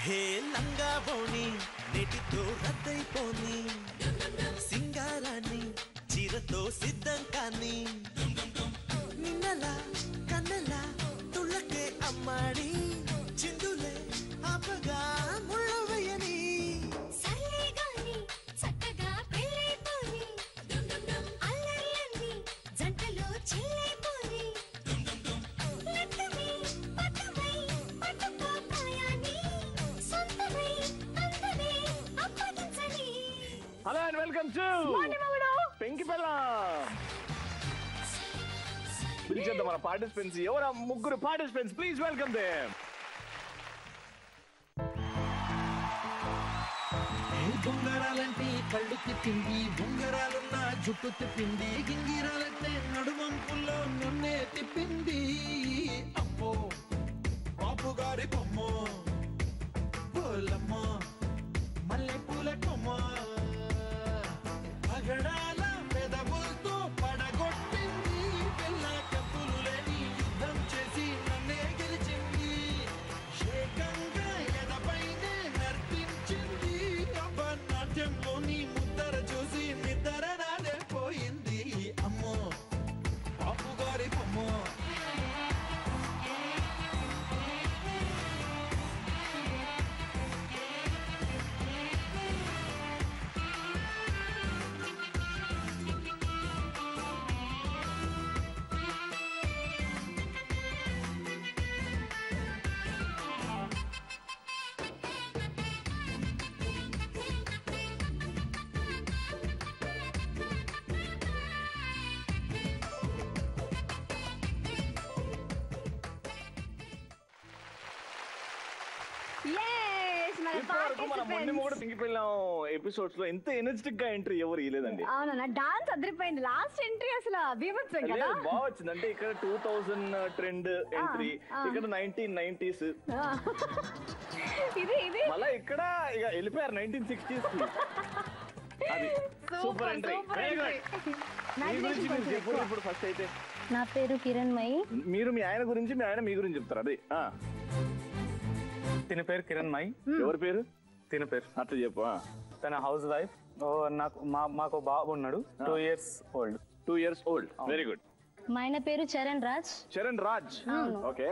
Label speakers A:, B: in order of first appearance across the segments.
A: హే లంగా బోని నేటితో రద్దయిపోని సింగారాన్ని చీరతో సిద్ధం కాని నిన్నలా కన్నెలా తుళ్ళకే అమ్మాడి చిందులే ఆపగా ముళ్ళవయ్యని
B: చక్కగా పెళ్ళైపోని అల్లర్లన్నీ జంటలో చెల్లైపోని లెక్కమై పక్కమై పట్టుకోపాయాని సొంతమై అందమే అప్పగించని.
C: Hello and welcome to Penki Pellam. పిలిచేద్దాం మన పార్టిసిపెంట్స్. ఎవరు ముగ్గురు పార్టిసిపెంట్స్? Please welcome them.
D: బొంగరాలంటే కళ్ళు తిప్పింది, బొంగరాలున్న జుట్టు తిప్పింది, గింగిరాలంటే నడుమంపుల్లో నన్నే తిప్పింది. అమ్మో బాపు గారి బొమ్మ, పోలమ్మ మల్లె పూల కొమ్మ, పగడాల పెదవులతో పడగొట్టింది. పిల్ల కప్పులు లేని యుద్ధం చేసి నన్నే గెలిచింది. ఏకంగా ఎదపైనే నర్తించింది. నాట్యంలోని ముద్దర చూసి నిద్ర నాదే పోయింది. అమ్మో బాపు గారి బొమ్మ.
C: మన మొండి మొగుడు పెంకి పెళ్ళాం ఎపిసోడ్స్ లో ఎంత ఎనర్జెటిక్ గా ఎంట్రీ ఎవరు ఇవ్వలేదండి.
E: అవునా, డాన్స్ అదిరిపోయింది. లాస్ట్ ఎంట్రీ అసలు బీభత్సం కదా.
C: బాగా వచ్చింది. అంటే ఇక్కడ 2000 ట్రెండ్ ఎంట్రీ, ఇక్కడ 1990s,
E: ఇది
C: మళ్ళా ఇక్కడ ఇక వెళ్ళిపోయారు 1960s. అది సూపర్ ఎంట్రీ. ఇప్పుడు ఫస్ట్ అయితే
F: నా పేరు కిరణ్మయి.
C: మీరు మీ ఆయన గురించి, మీ ఆయన మీ గురించి చెప్తారు. అది
G: తిన పేరు కిరణ్మయి.
C: ఎవరి పేరు?
G: తిన పేరు
C: అట్లా చెప్పు.
G: తన హౌస్ వైఫ్. మాకు బాబు ఉన్నాడు, 2 years old.
C: 2 years old. Very good.
F: మా ఆయన పేరు చరణ్ రాజ్.
C: చరణ్ రాజ్. ఓకే.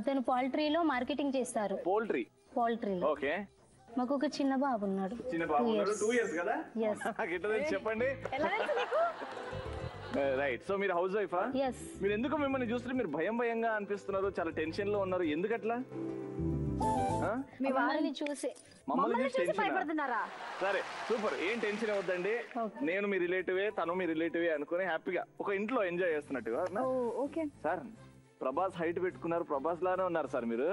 F: తను పౌల్ట్రీలో మార్కెటింగ్ చేస్తారు. పౌల్ట్రీలో.
C: ఓకే.
F: మాకు ఒక చిన్న బాబు ఉన్నాడు.
C: చిన్న బాబు ఉన్నాడు. 2 years కదా?
F: Yes.
C: చెప్పండి. రైట్. సో మీరు హౌస్ వైఫా?
F: Yes.
C: మీరు ఎందుకు మిమ్మల్ని చూస్తే మీరు భయంగా అనిపిస్తున్నారు, చాలా టెన్షన్ లో ఉన్నారు, ఎందుకట్లా?
F: మమ్మల్ని చూసి
E: భయపడుతున్నారా?
C: సరే సూపర్. ఏం టెన్షన్ అవ్వద్దండి. నేను మీ రిలేటివే, తను మీ రిలేటివే అనుకుని హ్యాపీగా ఒక ఇంట్లో ఎంజాయ్ చేస్తున్నట్టుగా. సార్ ప్రభాస్ హైట్ పెట్టుకున్నారు, ప్రభాస్ లానే ఉన్నారు సార్ మీరు.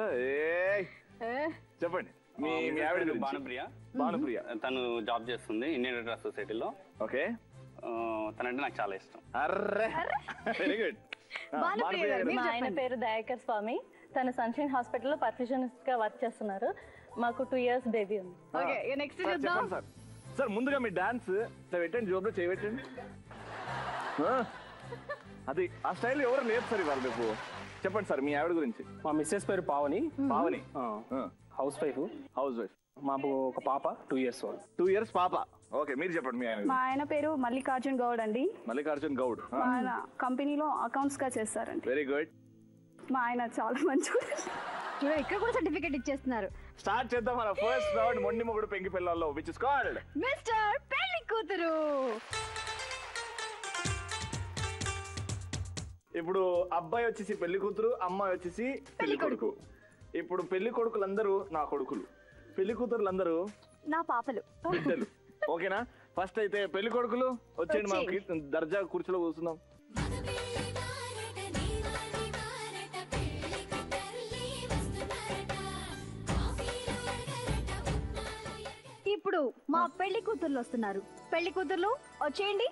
C: చెప్పండి. మీ ఆవిడ భానుప్రియ.
H: తను జాబ్ చేస్తుంది ఇండియన్ రెడ్ క్రాస్ సొసైటీలో.
C: ఓకే.
H: తనంటే నాకు చాలా ఇష్టం.
C: Array very good.
F: మా ఆయన పేరు దయాకర్ స్వామి. తను సన్షైన్ హాస్పిటల్లో పర్ఫ్యూషనిస్ట్ గా వర్క్ చేస్తున్నారు. మాకు 2 years బేబీ ఉంది.
C: సార్ ముందుగా మీ డాన్స్ పెట్టండి, జోబులో చేయబెట్టండి. అది ఆ స్టైల్ ఎవరు లేదు సార్ ఇవాళ రేపు. చెప్పండి సార్ మీ ఆవిడ గురించి.
G: మా మిస్సెస్ పేరు పావని. House wife. మాకు ఒక పాప 2 years old.
C: 2 years పాప. ఓకే. మీరు చెప్పండి మీ ఆయన.
I: మా ఆయన పేరు మల్లికార్జున్ గౌడ్ అండి.
C: మల్లికార్జున్ గౌడ్.
I: మా ఆయన కంపెనీలో అకౌంట్స్ గా చేస్తారండి.
C: Very good.
I: మా ఆయన చాలా మంచి.
E: ఇక్కడ కూడా సర్టిఫికెట్ ఇచ్చేస్తున్నారు.
C: స్టార్ట్ చేద్దాం మన ఫస్ట్ రౌండ్ మొండి మొగుడు పెంకి పిల్లల్లో, విచ్ ఇస్ కాల్డ్
E: మిస్టర్ పెళ్లి కూతురు.
C: ఇప్పుడు అబ్బాయి వచ్చేసి పెళ్లి కూతురు, అమ్మాయి వచ్చేసి పెళ్లి కొడుకు. ఇప్పుడు పెళ్లి కొడుకులందరూ నా కొడుకులు, పెళ్లి కూతురులందరూ
E: నా పాపలు,
C: బిడ్డలు. ఓకేనా? ఫస్ట్ అయితే పెళ్లి కొడుకులు వచ్చేయండి, మనకి దర్జా కూర్చోలో కూర్చుందాం.
E: ఇప్పుడు మా పెళ్లి కూతుర్లు వస్తున్నారు. పెళ్లి కూతుర్లు వచ్చేయండి.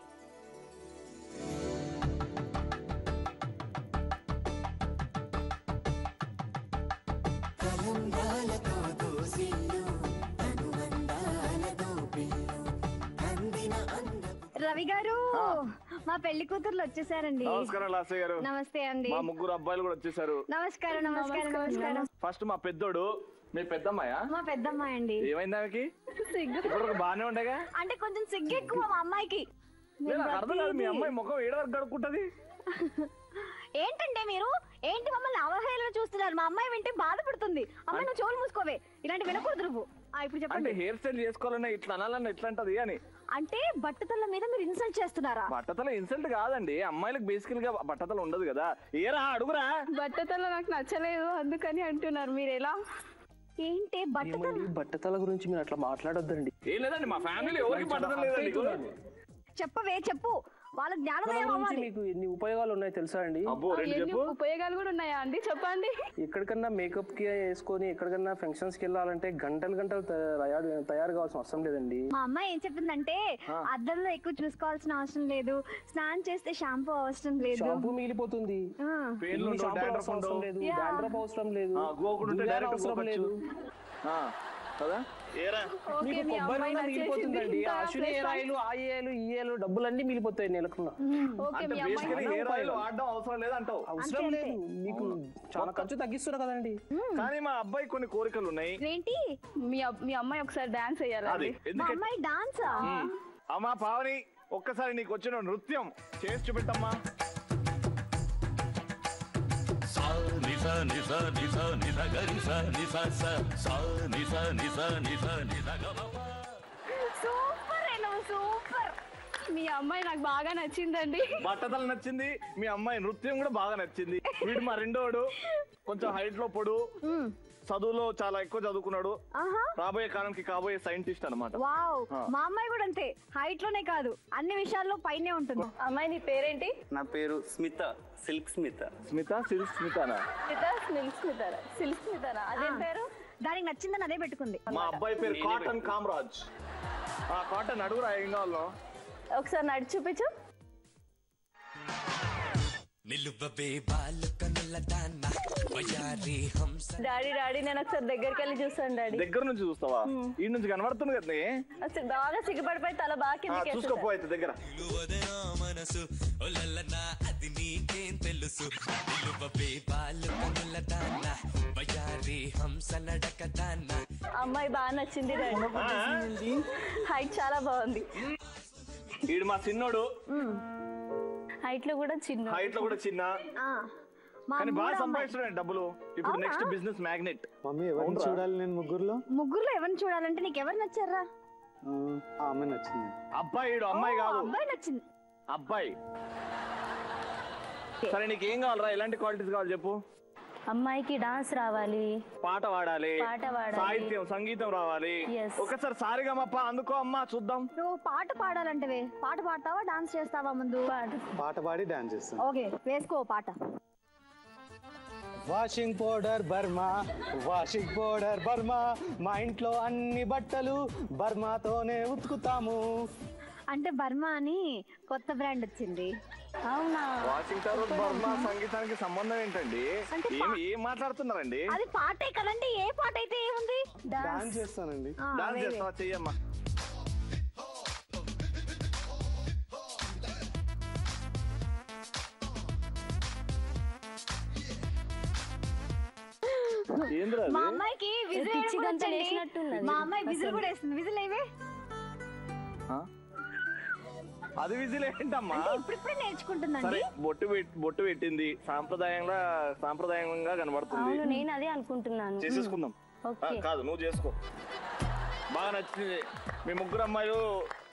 E: రవి గారు, మా పెళ్లి కూతుర్లు వచ్చేసారండి.
C: నమస్కారం లాస్య గారు.
E: నమస్తే అండి.
C: మా ముగ్గురు అబ్బాయిలు కూడా వచ్చేసారు.
E: నమస్కారం. నమస్కారం. నమస్కారం.
C: ఫస్ట్ మా పెద్దోడు మీ పెద్దమ్మాయా?
E: మా పెద్దమ్మాయి అండి.
C: ఏమైంది ఆమెకి?
E: సిగ్గు.
C: ఇప్పుడు బాగానే ఉండగా
E: అంటే కొంచెం సిగ్గు ఎక్కువ మా అమ్మాయికి.
C: నాకు అర్థం కాదు, మీ అమ్మాయి ముఖం ఏడు వరకు గడుపుకుంటది.
E: ఏంటంటే మీరు ఏంటి మమ్మల్ని అవహేళన చూస్తున్నారు? మా అమ్మాయి వింటే బాధపడుతుంది. అమ్మాయి నువ్వు చెవులు మూసుకోవే, ఇలాంటి వినకూడదు నువ్వు. ఇప్పుడు చెప్పండి.
C: అంటే హెయిర్ స్టైల్ చేసుకోవాలన్నా ఇట్లా అనాలన్నా ఎట్లా అంటది అని.
E: అంటే బట్టతల మీద మీరు ఇన్సల్ట్ చేస్తున్నారా?
C: బట్టతల ఇన్సల్ట్ కాదండి, అమ్మాయిలకు బేసికల్ గా బట్టతల ఉండదు కదా. ఏరా అడుగురా.
I: బట్టతల నాకు నచ్చలేదు అందుకని అంటున్నారు. మీరు ఎలా?
E: ఏంటి
G: బట్టతల గురించి మీరు అట్లా మాట్లాడొద్దండి.
C: ఏం లేదండి, మా ఫ్యామిలీ ఎవరికి బట్టతల లేదండి.
E: చెప్పవే, చెప్పు. వాళ్ళ జ్ఞానోదయం అవ్వాలి.
G: మీకు ఎన్ని ఉపయోగాలు ఉన్నాయి తెలుసా అండి?
I: ఎన్ని ఉపయోగాలు కూడా ఉన్నాయా అండి? చెప్పండి.
G: ఎక్కడికన్నా మేకప్ కి వేసుకొని ఎక్కడికన్నా ఫంక్షన్స్ కి వెళ్ళాలంటే గంటలు గంటలు తయారు కావాల్సిన అవసరం లేదండి.
E: మా అమ్మాయి ఏం చెప్పిందంటే అద్దంలో ఎక్కువ చూసుకోవాల్సిన అవసరం లేదు, స్నానం చేస్తే షాంపూ అవసరం లేదు,
G: షాంపూ మిగిలిపోతుంది, అవసరం లేదు, డాండ్రఫ్ అవసరం లేదు, అవసరం లేదు కదా. మీకు కొబ్బరి నూనె మిగిలిపోతుందండి. అశ్విని హెయిర్ ఆయిల్, ఆ ఏలు ఈ ఏలు డబ్బులన్నీ మిగిలిపోతాయి నెలకున్నా. అవసరం లేదు, మీకు చాలా ఖర్చు తగ్గిస్తున్నారు కదండి.
C: కానీ మా అబ్బాయి కొన్ని కోరికలు ఉన్నాయి.
E: ఏంటి?
I: మీ అమ్మాయి ఒకసారి డాన్స్ వేయాలి.
E: మా అమ్మాయి డాన్సా?
C: అమ్మా పావని, ఒక్కసారి నీకు వచ్చిన నృత్యం చేసి చూపెట్టమ్మా.
I: సూపర్. మీ అమ్మాయి నాకు బాగా నచ్చిందండి.
C: బట్టతలు నచ్చింది, మీ అమ్మాయి నృత్యం కూడా బాగా నచ్చింది. వీడు మా రెండోడు కొంచెం హైట్ లో పొడు, చదువులో చాలా ఎక్కువ చదువుకున్నాడు, రాబోయే కాలానికి కాబోయే సైంటిస్ట్ అన్నమాట.
E: వావ్, మా అమ్మాయి కూడా అంతే, హైట్ లోనే కాదు అన్ని విషయాల్లో పైనే ఉంటుంది.
F: అమ్మాయి నీ పేరేంటి?
H: నా పేరు స్మిత, సిల్క్ స్మిత.
C: స్మిత సిల్క్ స్మితనా?
F: సిల్క్ స్మితనా? అదేం పేరు?
E: దానికి నచ్చిందని అదే పెట్టుకుంది.
C: మా అబ్బాయి పేరు కాటన్ కామరాజ్. కాటన్ అడుగురా ఏం కావాలో.
F: ఒకసారి నడిచి చూపించు. డాడీ డాడీ నేను ఒకసారి దగ్గరికి వెళ్ళి చూస్తాను. డాడీ
C: దగ్గర నుంచి చూస్తావా? ఈ నుంచి కనబడుతుంది కదా.
F: అసలు బాగా సిగ్గుపడిపోయి తల బాగా
C: చూసుకోపోయి దగ్గర.
F: అమ్మాయి బాగా నచ్చింది డాడీ, హైట్ చాలా బాగుంది.
C: ఈడు మా చిన్నోడు,
F: హైట్ లో కూడా చిన్న, కానీ బాగా సంపాదిస్తున్నాడు డబ్బులు. ఇప్పుడు నెక్స్ట్ బిజినెస్ మ్యాగ్నెట్.
J: మమ్మీ ఎవరిని చూడాలి నేను?
E: ముగ్గురులో ఎవరిని చూడాలంటే నీకు ఎవరు నచ్చారా?
J: అమ్మాయి నచ్చింది.
C: అబ్బాయి, అమ్మాయి కాదు,
E: అబ్బాయి నచ్చింది.
C: అబ్బాయి. సరే నీకు ఏం కావాలరా? ఎలాంటి క్వాలిటీస్ కావాలి చెప్పు.
F: అమ్మాయికి డాన్స్ రావాలి,
C: పాట పాడాలి, సాహిత్యం సంగీతం రావాలి. ఒకసారి సారిగమప్ప అందుకో అమ్మా చూద్దాం.
E: నువ్వు పాట పాడాలంటే పాట పాడతావా డాన్స్ చేస్తావా? ముందు
J: పాట పాడి డాన్స్ చేస్తాను.
E: ఓకే, వేసుకో పాట.
J: Washing powder Burma, washing powder Burma, మా ఇంట్లో అన్ని బట్టలు బర్మాతోనే ఉతుకుతాము.
E: అంటే బర్మా అని కొత్త బ్రాండ్ వచ్చింది.
F: అవునా?
C: వాషింగ్ పౌడర్ బర్మా సంగీతానికి సంబంధం ఏంటండి? ఏం మాట్లాడుతున్నారండి?
E: అది పాటే కదండి, ఏ పాట అయితే ఏముంది?
J: డాన్స్ చేస్తానండి.
C: డాన్స్ చేస్తావా? చెయ్యమ్మా.
E: మా అమ్మాయికి మా అమ్మాయి విజిల్ కూడా వేస్తుంది. విజిల్ ఏవే?
C: అది విజిల్ ఏంటమ్మా?
E: ఇప్పుడిప్పుడే నేర్చుకుంటుందండి.
C: బొట్టు పెట్టింది, సాంప్రదాయంగా కనబడుతుంది.
F: నేను అదే అనుకుంటున్నాను.
C: చేసేసుకుందాం. కాదు నువ్వు చేసుకో. బాగా నచ్చింది. మీ ముగ్గురు అమ్మాయిలు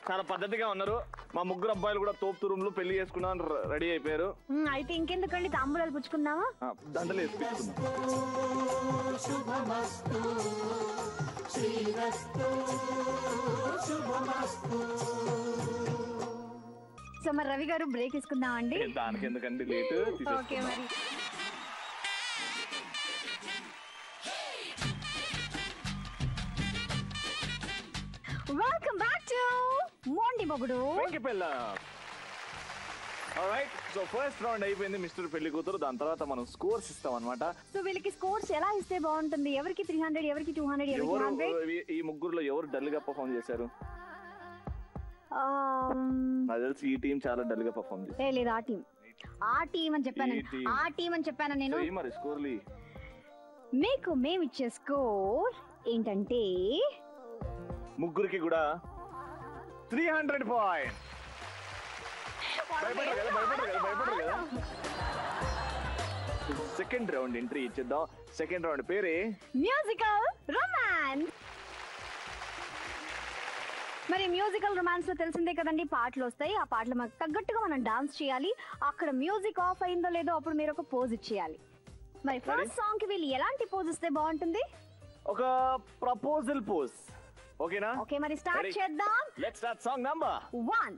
C: చాలా పద్ధతిగా ఉన్నారు. మా ముగ్గురు అబ్బాయిలు కూడా తోపు రూమ్ లో పెళ్లి చేసుకున్నాం, రెడీ అయిపోయారు.
E: అయితే ఇంకెందుకండి, తాంబూలాలు పుచ్చుకుందామా?
C: దండలు వేసుకుందాం.
E: సో మరి రవి గారు బ్రేక్ తీసుకుందాం అండి.
C: దానికి ఎందుకండి లేట్?
E: ఓకే మరి. వెల్కమ్ బ్యాక్ టు మోండి మొగుడు.
C: ఆల్రైట్, సో ఫస్ట్ రౌండ్ అయిపోయింది మిస్టర్ పెళ్లి కూతురు. దాని తర్వాత మనం స్కోర్స్ ఇస్తాం అన్నమాట.
E: సో వీళ్ళకి స్కోర్స్ ఎలా ఇస్తే బాగుంటుంది? ఎవరికి 300, ఎవరికి 200, ఎవరికి 100?
C: ఈ ముగ్గురులో ఎవరు డల్ గా పర్ఫార్మ్ చేశారు? నాకు తెలిసి ఈ టీం చాలా డల్ గా పర్ఫార్మ్ చేశారు.
E: లేదు, ఆ టీం అని చెప్పాను నేను.
C: మరి స్కోర్లీ
E: మీకు మేమిచ్చే స్కోర్ ఏంటంటే
C: ముగ్గురికి కూడా 300 పాయింట్స్. భయపడరు కదా. సెకండ్ రౌండ్ ఎంట్రీ ఇచ్చేద్దాం. సెకండ్ రౌండ్ పేరే
E: మ్యూజికల్ రొమాన్స్. మరి మ్యూజికల్ రొమాన్స్ లో తెలిసిందే కదండి, పాటలు వస్తాయి. ఆ పాటలు మాకు తగ్గట్టుగా మనం డాన్స్ చేయాలి. అక్కడ మ్యూజిక్ ఆఫ్ అయిందో లేదో అప్పుడు మీరు ఒక పోజ్ ఇచ్చేయాలి. మరి ఫస్ట్ సాంగ్ కి వీళ్ళు ఎలాంటి పోజ్ ఇస్తే బాగుంటుంది?
C: ఒక ప్రపోజల్ పోజ్. ఓకేనా?
E: ఓకే, మరి స్టార్ట్ చేద్దాం.
C: Let's start song number
E: 1.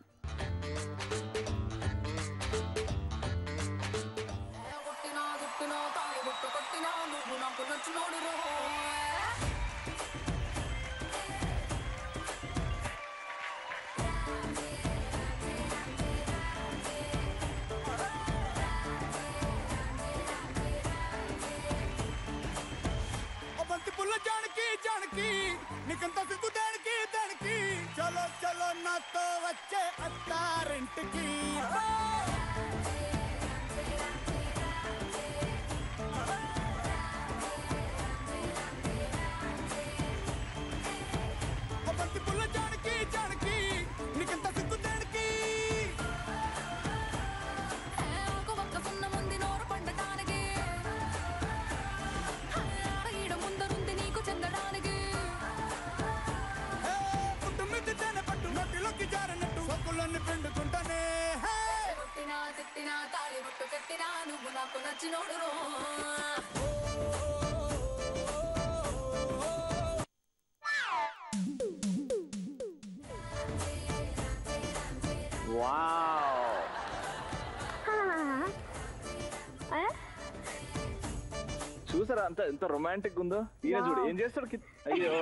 D: Janaki నీకంత సిగ్గు దానికి దానికి చలో చలో నాతో వచ్చే అత్తారింటికి. బంతి పుల్ల జానకి జానకి నీకంత సిగ్గు దానికి పిండుకుంటానే. తిట్టినా తాళి బొట్టు కట్టినా నువ్వు నాకు నచ్చినోడు.
C: చూసారా ఎంత రొమాంటిక్ ఉందో. ఈయన చూడు ఏం చేస్తాడు. అయ్యో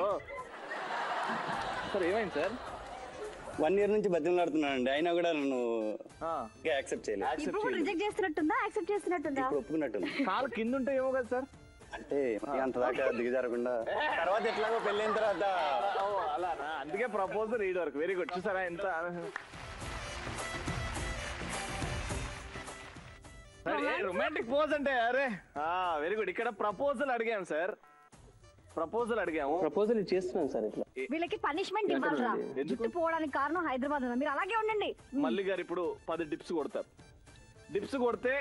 C: సార్ ఏమైంది సార్?
H: 1 year నుంచి బతిమలాడుతున్నానండి, అయినా కూడా నన్ను యాక్సెప్ట్ చేయలేదు.
E: ఇప్పుడు రిజెక్ట్ చేస్తున్నట్టుందా యాక్సెప్ట్ చేస్తున్నట్టుందా?
H: ఇప్పుడు ఒప్పుకున్నట్టుంది.
C: కాలు కింద ఉంటాయేమో కదా సార్.
H: అంటే అంత దాకా దిగజారకుండా తర్వాత ఎట్లాగో పెళ్ళైన తర్వాత
C: అలానా? అందుకే ప్రపోజల్ రీడ్ వరకు. Very good. చూసారా ఎంత రొమాంటిక్ పోజ్ అంటే. అరే వెరీ గుడ్. ఇక్కడ ప్రపోజల్ అడిగాం సార్, ప్రపోజల్ అడిగాము.
G: ప్రపోజల్ చేస్తున్నాను సార్. ఇట్లా
E: వీళ్ళకి పనిష్మెంట్ ఇవ్వాలరా. జుట్టు పోవడానికి కారణం హైదరాబాద్. మీరు అలాగే ఉండండి.
C: మల్లి గారు ఇప్పుడు 10 డిప్స్ కొడతారు. డిప్స్ కొడితే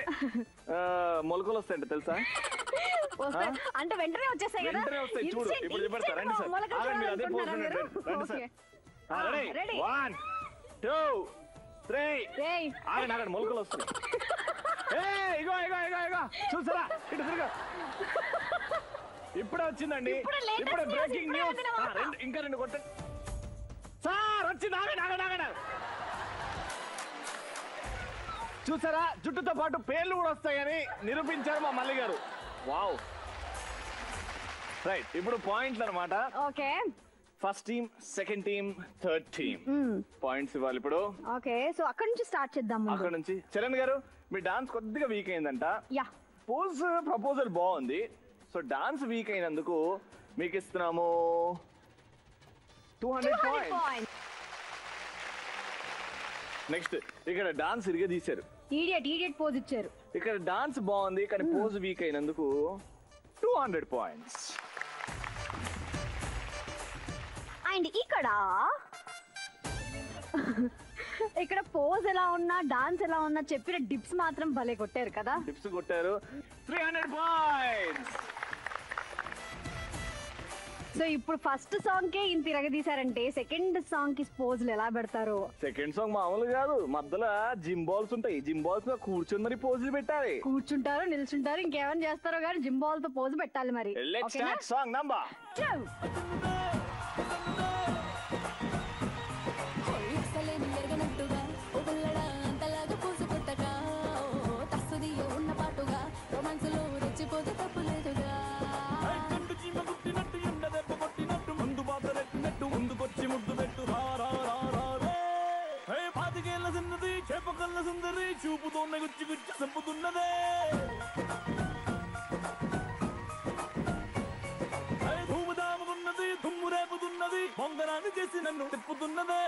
C: మొలకలు వస్తాయంట తెలుసా?
E: అంటే వెంటనే వచ్చేసాయి కదా.
C: వెంటనే వస్తాయి. చూడు ఇప్పుడు చెప్పారు. రండి సార్, మీరు అదే పోజ్ రండి సార్. రెడీ 1 2 3 ఆగండి మొలకలు వస్తున్నాయి. ఇగో ఇగో ఇగో ఇగో చూసారా? ఇటు తిరుగు. ఇప్పుడే వచ్చిందండి, ఇప్పుడే బ్రేకింగ్ న్యూస్. ఇంకా 2 కొట్టండి సార్. వచ్చింది. ఆగండి. చూసారా? జుట్టుతో పాటు పేర్లు కూడా వస్తాయని నిరూపించారు మా మల్లి గారు. వావ్. రైట్, ఇప్పుడు పాయింట్లు అన్నమాట.
E: Okay,
C: first team, second team, third team points ఇవ్వాలి ఇప్పుడు.
E: ఓకే, సో అక్కడ నుంచి స్టార్ట్ చేద్దాం.
C: అక్కడ నుంచి చరణ్ గారు, మీ డాన్స్ కొద్దిగా వీక్ అయిందంట.
E: యా,
C: పోజ్ ప్రపోజల్ బాగుంది. సో డాన్స్ వీక్ అయినందుకు మీకు ఇస్తున్నాము 200 పాయింట్స్. నెక్స్ట్ ఇక్కడ డాన్స్ ఇరిగా తీశారు.
E: ఈడియట్ పోజ్ ఇచ్చారు.
C: ఇక్కడ డాన్స్ బాగుంది కానీ పోజ్ వీక్ అయినందుకు 200 పాయింట్స్.
E: అండ్ ఇక్కడ పోజ్ ఎలా ఉన్నా డాన్స్ ఎలా ఉన్నా చెప్పిన డిప్స్ మాత్రం భలే కొట్టారు కదా.
C: డిప్స్ కొట్టారు. 300 పాయింట్స్.
E: సో ఇప్పుడు ఫస్ట్ సాంగ్ కే ఇంత తిరగదీశారంటే సెకండ్ సాంగ్ కి పోజులు ఎలా పెడతారు?
C: సెకండ్ సాంగ్ మామూలు కాదు, మధ్యలో జిమ్ బాల్స్ ఉంటాయి. జిమ్ బాల్స్ లో కూర్చొని మరి పోజులు పెట్టాలి.
E: కూర్చుంటారు, నిల్చుంటారు, ఇంకేమైనా చేస్తారో కానీ జిమ్ బాల్ తో పోజు పెట్టాలి. మరి
C: లెట్స్ స్టార్ట్ సాంగ్ నంబర్ 2.
D: ముందుకొచ్చి ముద్దు పెట్టు పాతికేళ్ల సున్నది చేపకల్ల సుందరి చూపుతోన్న గుచ్చి గుచ్చి సంపుతున్నదే. భూమిదాముకున్నది దుమ్ము రేపుతున్నది పొంగరాన్ని చేసి నన్ను తిప్పుతున్నదే.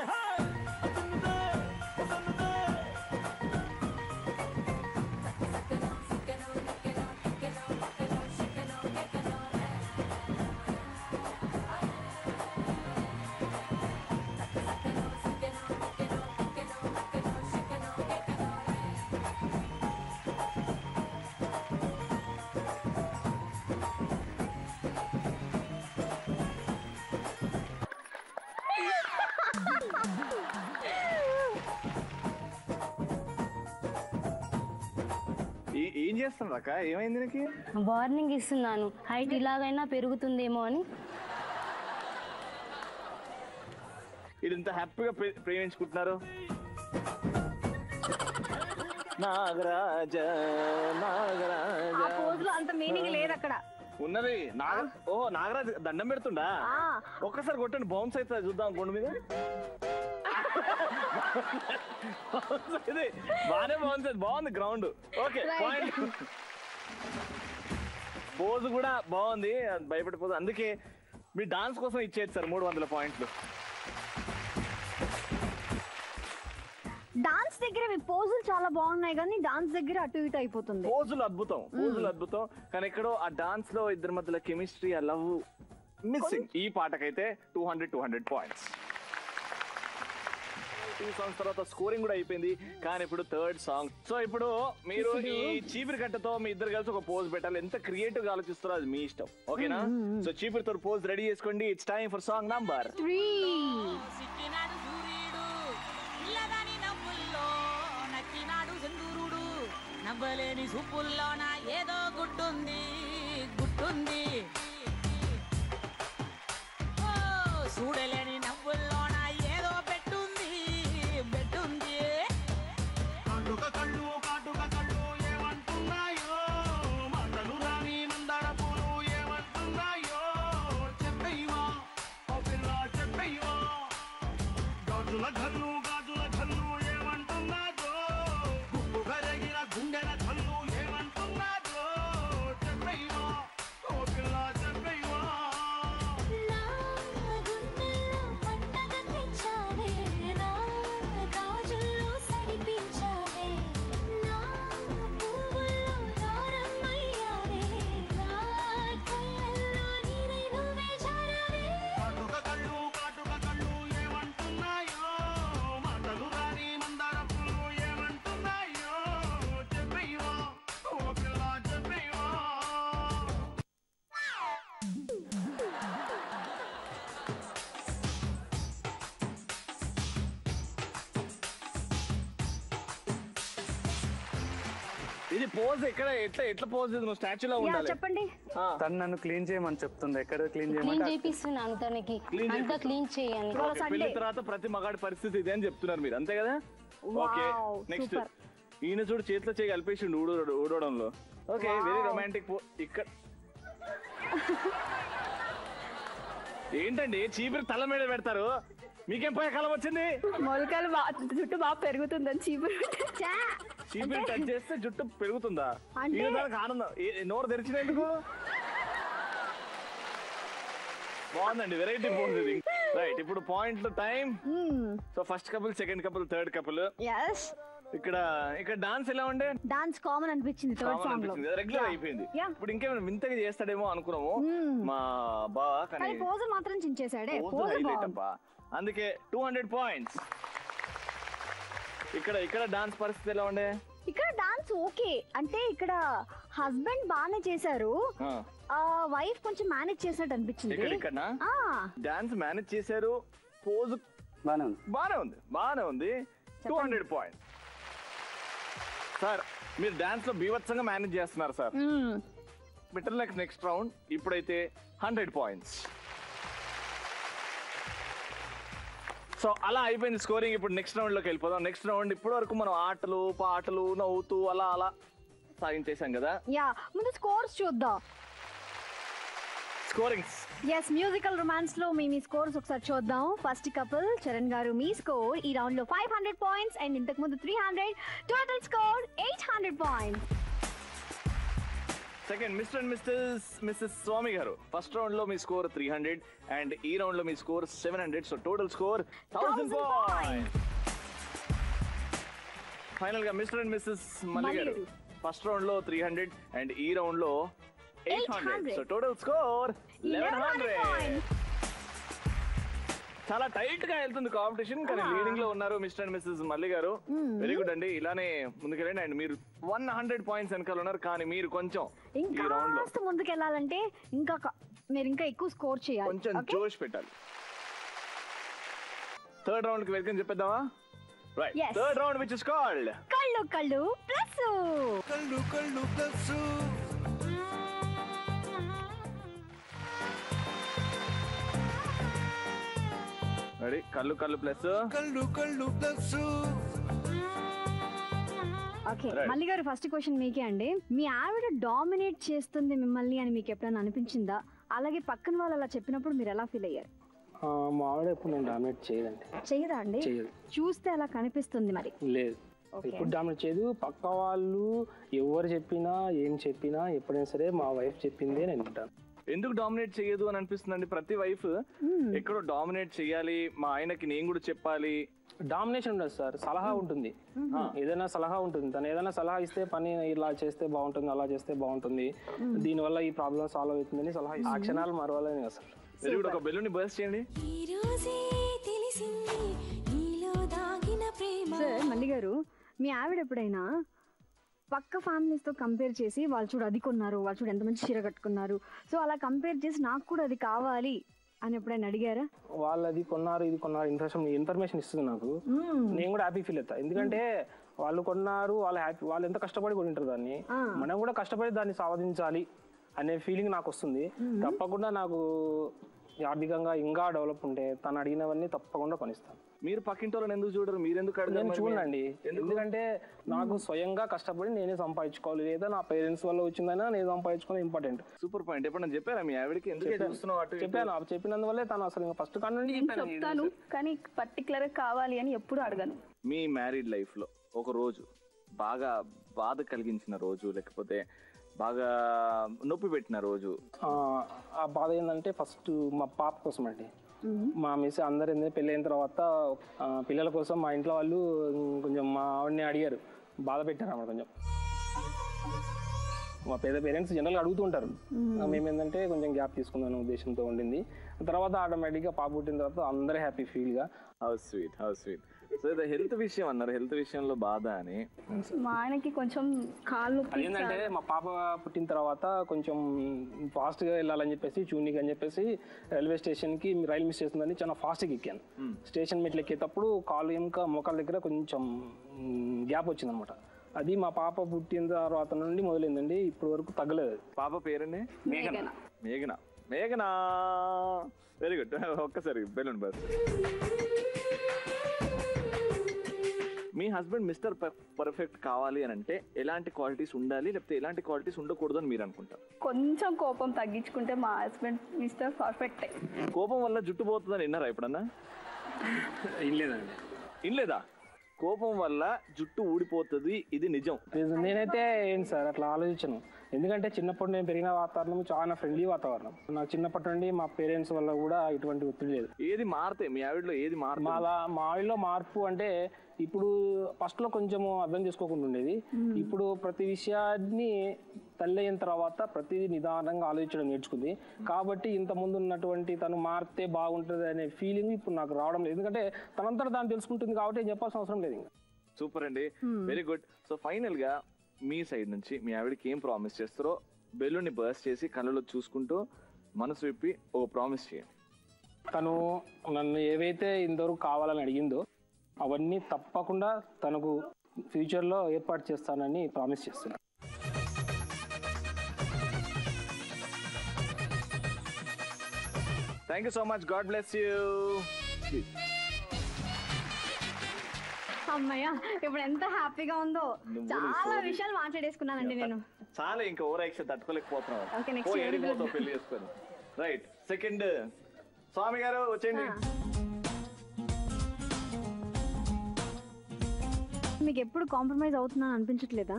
C: ఏం చేస్తున్నావు అక్క? ఏమైంది నీకు?
K: వార్నింగ్ ఇస్తున్నాను, హైట్ ఇలాగైనా పెరుగుతుందేమో అని.
C: ఇది ఇంత హ్యాపీగా ప్రేమించుకుంటున్నారు. నాగరాజ నాగరాజ
E: ఆ పోజ్ లో అంత మీనింగ్ లేదు అక్కడ.
C: ఉన్నది నాగరాజు దండం పెడుతుండా? ఒక్కసారి కొట్టండి, బౌన్స్ అవుతుంది చూద్దాం గుండు మీద. ఇది బాగానే బౌన్స్ అవుతుంది, బాగుంది గ్రౌండ్. Okay point. పోజ్ కూడా బాగుంది, భయపడిపోదు. అందుకే మీ డాన్స్ కోసం ఇచ్చేది సార్ 300 పాయింట్లు.
E: డాన్స్ దగ్గర మీ పోజులు చాలా బాగున్నాయి కానీ డాన్స్ దగ్గర అటు ఇటు అయిపోతుంది.
C: పోజులు అద్భుతం, పోజులు అద్భుతం, కానీ ఎక్కడో ఆ డాన్స్ లో ఇద్దరి మధ్యలో కెమిస్ట్రీ, ఆ లవ్ మిస్సింగ్. ఈ పాటకైతే 200 పాయింట్స్. 2 సాంగ్స్ తర్వాత స్కోరింగ్ కూడా అయిపోయింది, కానీ ఇప్పుడు థర్డ్ సాంగ్. సో ఇప్పుడు మీరు ఈ చీపిరి కట్టతో మీ ఇద్దరు కలిసి ఒక పోజ్ పెట్టాలి. ఎంత క్రియేటివ్ గా ఆలోచిస్తారో అది మీ ఇష్టం, ఓకేనా? సో చీపిరితో పోజ్ రెడీ చేసుకోండి. It's time for song number
E: 3.
L: నవ్వలేని సూపుల్లోన ఏదో గుడ్డుంది గుడ్డుంది, చూడలేని నవ్వుల్లోన ఏదో పెట్టుంది పెట్టుంది.
D: కాటుక కళ్ళు కాటుక కళ్ళు ఏమంటున్నాయో, మాటలు రాని మందార పూలు ఏమంటున్నాయో, చెప్పయ్యవా ఓ పిల్ల చెప్పయ్యవా. గాజుల కళ్ళు గాజుల కళ్ళు ఏమంటున్నాదో, గుప్పు కరగిన గుండెల కళ్ళు ఏమంటున్నాదో, చెప్పయ్యవా ఓ పిల్ల చెప్పయ్యవా.
B: నా గుండెల్లో పండగ తెచ్చావే, నా గాజుల్లో సడిపించావే, నా పువ్వుల్లో దారమయ్యావే, నా కళ్ళల్లో నీరై నువ్వే జారావే.
D: కాటుక కళ్ళు ఏమంటున్నాయో, మాటలు రాని మందార పూలు ఏమంటున్నాయో, చెప్పయ్యవా ఓ పిల్ల చెప్పయ్యవా.
C: ఇది పోజ్ ఎక్కడ ఎట్లా పోజ్? నువ్వు స్టాచ్యూలో ఉండాలి.
E: చెప్పండి.
J: తను నన్ను క్లీన్ చేయమని చెప్తుంది. ఎక్కడ క్లీన్
K: క్లీన్
J: చేయమంటే
K: చేపిస్తున్నాను తనకి, అంతా క్లీన్ చేయని.
C: పెళ్లి తర్వాత ప్రతి మగాడి పరిస్థితి ఇదే అని చెప్తున్నారు మీరు, అంతే కదా? Okay next. ఈయన చూడు చేతిలో చేయి కలిపేసిండు ఊడవడంలో. Okay very romantic. ఇక్కడ ఏంటండి చీపిరి తల మీద పెడతారు? మీకేం పోయే కాలం వచ్చింది?
I: మొలకలు జుట్టు బాగా పెరుగుతుందని చీపురు
C: చీపిరి టచ్ చేస్తే జుట్టు పెరుగుతుందా?
E: అంటే-
C: ఈయన దానికి ఆనందం. నోరు తెరిచినందుకు బాగుందండి, వెరైటీ పోజ్ ఇది. రైట్, ఇప్పుడు పాయింట్లు time. So first couple, second couple, third couple.
E: yes
C: ఇక్కడ డాన్స్ ఎలా ఉండే?
E: డాన్స్ కామన్ అనిపించింది థర్డ్ సాంగ్ లో.
C: రెగ్యులర్ అయిపోయింది. ఇప్పుడు ఇంకేమైనా వింతగా చేస్తాడేమో అనుకున్నాము మా బావ, కానీ
E: పోజ్ మాత్రం చించేశాడే.
C: పోజ్ హైలైట్ అబ్బా. అందుకే 200 పాయింట్స్. ఇక్కడ డాన్స్ పరిస్థితి ఎలా ఉండే?
E: ఇక్కడ డాన్స్ ఓకే, అంటే ఇక్కడ హస్బెండ్ బాగానే చేశారు, వైఫ్ కొంచెం మేనేజ్ చేసినట్టు అనిపించింది.
C: ఇక్కడ డాన్స్ మేనేజ్ చేశారు, పోజ్ బానే ఉంది. 200 పాయింట్స్. సార్ మీరు డాన్స్ లో బీభత్సంగా మేనేజ్ చేస్తున్నారు sir. Better like next round. ఇప్పుడైతే 100 పాయింట్స్. సో అలా అయిపోయింది స్కోరింగ్. ఇప్పుడు నెక్స్ట్ రౌండ్ లోకి వెళ్ళిపోదాం. నెక్స్ట్ రౌండ్ ఇప్పటి వరకు మనం ఆటలు పాటలు నవ్వుతూ అలా సాగించేసాం కదా.
E: ముందు స్కోర్స్ చూద్దాం.
C: స్కోరింగ్స్
E: ఎస్, మ్యూజికల్ రొమాన్స్ లో మీ స్కోర్స్ ఒకసారి చూద్దాం. ఫస్ట్ కపుల్ చరణ్ గారు, మీ స్కోర్ ఈ రౌండ్ లో 500 పాయింట్స్ అండ్ ఇంతకు ముందు 300. Total score 800 points.
C: Second mister and missus Swamy garu, first round లో మీ స్కోర్ 300 అండ్ ఈ రౌండ్ లో మీ score 700. So total score 1000 points. Final గా mister and missus Malli garu, first round లో 300 అండ్ ఈ రౌండ్ లో 800. So total score 1100. చాలా టైట్ గా వెళ్తుంది కాంపిటీషన్, కానీ లీడింగ్ లో ఉన్నారు మిస్టర్ అండ్ మిస్సెస్ మల్లి గారు. వెరీ గుడ్ అండి, ఇలానే ముందుకెళ్ళండి. అండ్ మీరు 100 పాయింట్స్ వెనకాల ఉన్నారు, కానీ మీరు కొంచెం ఈ రౌండ్ లో
E: ముందుకెళ్ళాలంటే మీరు ఇంకా ఎక్కువ స్కోర్ చేయాలి,
C: కొంచెం జోష్ పెట్టాలి. థర్డ్ రౌండ్ కి వెల్కమ్ చెప్పేద్దామా? Right,
E: Yes.
C: Third round which is called
E: కళ్ళు కళ్ళు ప్లస్.
A: కళ్ళు కళ్ళు ప్లస్.
C: రెడీ? కళ్ళు కళ్ళు ప్లస్.
A: కళ్ళు కళ్ళు ప్లస్.
E: ఓకే, మల్లి గారు ఫస్ట్ క్వశ్చన్ మీకే అండి. మీ ఆవిడ డామినేట్ చేస్తుంది మిమ్మల్ని అని మీకు ఎప్పుడైనా అనిపించిందా? అలాగే పక్కన వాళ్ళు అలా చెప్పినప్పుడు మీరు ఎలా ఫీల్ అయ్యారు?
G: మా ఆవిడ ఎప్పుడు నేను డామినేట్ చేయదండి.
E: చేయదా అండి?
G: చేయదు.
E: చూస్తే అలా కనిపిస్తుంది మరి.
G: లేదు, ఎప్పుడు డామినేట్ చేయదు. పక్క వాళ్ళు ఎవరు చెప్పినా ఏం చెప్పినా ఎప్పుడైనా సరే మా వైఫ్ చెప్పిందే నేను వింటాను.
C: ఎందుకు డామినేట్ చేయదు అని అనిపిస్తుందండి? ప్రతి వైఫ్ ఎక్కడో డామినేట్ చేయాలి, మా ఆయనకి నేను కూడా చెప్పాలి.
G: డామినేషన్ ఉండదు సార్, సలహా ఉంటుంది. ఏదైనా సలహా ఉంటుంది. తను ఏదైనా సలహా ఇస్తే పని ఇలా చేస్తే బాగుంటుంది, అలా చేస్తే బాగుంటుంది, దీనివల్ల ఈ ప్రాబ్లం సాల్వ్ అవుతుందని సలహా ఇస్తే ఆ క్షణాలు మరవాలని కదా సార్.
C: Very good. ఒక బెలూన్ బర్స్ట్ చేయండి.
E: సార్ మల్లి గారు, మీ ఆవిడ ఎప్పుడైనా పక్క ఫ్యామిలీస్ తో కంపేర్ చేసి వాళ్ళు చూడు అది కొన్నారు, వాళ్ళు చూడు ఎంత మంచి చీర కట్టుకున్నారు, సో అలా కంపేర్ చేసి నాకు కూడా అది కావాలి అని ఎప్పుడైనా అడిగారా?
G: వాళ్ళు అది కొన్నారు, ఇది కొన్నారు, ఇన్ఫర్మేషన్ ఇస్తుంది నాకు. నేను కూడా హ్యాపీ ఫీల్ అవుతా. ఎందుకంటే వాళ్ళు కొన్నారు, వాళ్ళు ఎంత కష్టపడి కొనింటారు దాన్ని, మనం కూడా కష్టపడి దాన్ని సాధించాలి అనే ఫీలింగ్ నాకు వస్తుంది. తప్పకుండా నాకు ఆర్థికంగా ఇంకా డెవలప్ ఉంటే తను అడిగినవన్నీ తప్పకుండా కొనిస్తాను.
C: మీరు పక్కింటోళ్ళని ఎందుకు చూడరు? మీరు ఎందుకు
G: నేను చూడండి, ఎందుకంటే నాకు స్వయంగా కష్టపడి నేనే సంపాదించుకోవాలి, లేదా నా పేరెంట్స్ వల్ల వచ్చిందైనా నేను సంపాదించుకోవడం ఇంపార్టెంట్.
C: Super point. ఎప్పుడు నేను చెప్పారా మీ ఆవిడకి ఎందుకు చూస్తున్నావు?
G: చెప్పాను, చెప్పినందువల్లే తను అసలు ఫస్ట్ కాడ నుండి
I: చెప్తాను, కానీ పర్టికులర్ కావాలి అని ఎప్పుడు అడగను.
C: మీ మ్యారీడ్ లైఫ్ లో ఒక రోజు బాగా బాధ కలిగించిన రోజు, లేకపోతే బాగా నొప్పి పెట్టిన రోజు?
G: ఆ బాధ ఏంటంటే ఫస్ట్ మా పాప కోసం అండి. మా మిస్ అందరు పెళ్ళి అయిన తర్వాత పిల్లల కోసం మా ఇంట్లో వాళ్ళు కొంచెం మా ఆవిడని అడిగారు, బాధ పెట్టారు అన్నమాట. కొంచెం మా పేరెంట్స్ జనరల్గా అడుగుతుంటారు. మేమేంటంటే కొంచెం గ్యాప్ తీసుకుందాం ఉద్దేశంతో ఉండింది. తర్వాత ఆటోమేటిక్గా పాప పుట్టిన తర్వాత అందరూ హ్యాపీ ఫీల్గా.
C: How sweet, how sweet. So ఇది హెల్త్ విషయం అన్నారు, హెల్త్ విషయంలో బాధ అని.
I: మా ఆయనకి కొంచెం కాళ్ళు
G: ఏంటంటే మా పాప పుట్టిన తర్వాత కొంచెం ఫాస్ట్గా వెళ్ళాలని చెప్పేసి చూనికి అని చెప్పేసి రైల్వే స్టేషన్కి రైలు మిస్ చేస్తుందని చాలా ఫాస్ట్గా ఎక్కాను. స్టేషన్ మెట్లు ఎక్కేటప్పుడు కాలు ఇంకా మోకాళ్ళ దగ్గర కొంచెం గ్యాప్ వచ్చిందనమాట. అది మా పాప పుట్టిన తర్వాత నుండి మొదలైందండి, ఇప్పటి వరకు తగ్గలేదు.
C: పాప పేరండి?
I: మేఘన.
C: మేఘన. మేఘనా, వెరీ గుడ్. ఒక్కసారి బెలూన్ బస్. మీ హస్బెండ్ మిస్టర్ పర్ఫెక్ట్ కావాలి అని అంటే ఎలాంటి క్వాలిటీస్ ఉండాలి, లేకపోతే ఎలాంటి క్వాలిటీస్ ఉండకూడదు అని మీరు అనుకుంటారు?
I: కొంచెం కోపం తగ్గించుకుంటే మా హస్బెండ్ మిస్టర్ పర్ఫెక్ట్.
C: కోపం వల్ల జుట్టు పోతుందని విన్నారా ఎప్పుడన్నా?
G: ఇన్లేదండి.
C: ఇన్లేదా? కోపం వల్ల జుట్టు ఊడిపోతుంది, ఇది నిజం.
G: నేనైతే ఏంటి సార్ అట్లా ఆలోచించను. ఎందుకంటే చిన్నప్పటి నేను పెరిగిన వాతావరణం చాలా ఫ్రెండ్లీ వాతావరణం. నాకు చిన్నప్పటి నుండి మా పేరెంట్స్ వల్ల కూడా ఇటువంటి ఒత్తిడి లేదు.
C: ఏది మారితే మీ ఆవిడలో ఏది మార్పు?
G: మా ఆవిడలో మార్పు అంటే ఇప్పుడు ఫస్ట్ లో కొంచెం అర్థం చేసుకోకుండా ఉండేది. ఇప్పుడు ప్రతి విషయాన్ని తల్లి అయిన తర్వాత ప్రతి నిదానంగా ఆలోచించడం నేర్చుకుంది. కాబట్టి ఇంత ముందు ఉన్నటువంటి తను మారితే బాగుంటుంది అనే ఫీలింగ్ ఇప్పుడు నాకు రావడం లేదు. ఎందుకంటే తనంతటా దాన్ని తెలుసుకుంటుంది కాబట్టి ఏం చెప్పాల్సిన అవసరం లేదు. ఇంకా
C: సూపర్ అండి, వెరీ గుడ్. సో ఫైనల్ గా మీ సైడ్ నుంచి మీ ఆవిడకి ఏం ప్రామిస్ చేస్తారో బెలూన్ని బర్స్ట్ చేసి కళ్ళలో చూసుకుంటూ మనసు విప్పి ఒక ప్రామిస్ చేయండి.
G: తను నన్ను ఏవైతే ఇంతవరకు కావాలని అడిగిందో అవన్నీ తప్పకుండా తనకు ఫ్యూచర్లో ఏర్పాటు చేస్తానని ప్రామిస్ చేస్తున్నాను.
C: Thank you so much. God bless you.
E: అమ్మయ్య, ఇప్పుడు ఎంత హ్యాపీగా ఉందో. చాలా విషయాలు మాట్లాడేసుకున్నానండి నేను.
C: చాలా ఇంకా ఓవర్ యాక్షన్ తట్టుకోలేకపోతున్నావు.
E: ఓకే, నెక్స్ట్
C: పెళ్లి చేసుకొని. రైట్, సెకండ్ స్వామి గారు వచ్చేయండి.
E: మీకు ఎప్పుడు కాంప్రమైజ్ అవుతున్నాను అనిపించట్లేదా?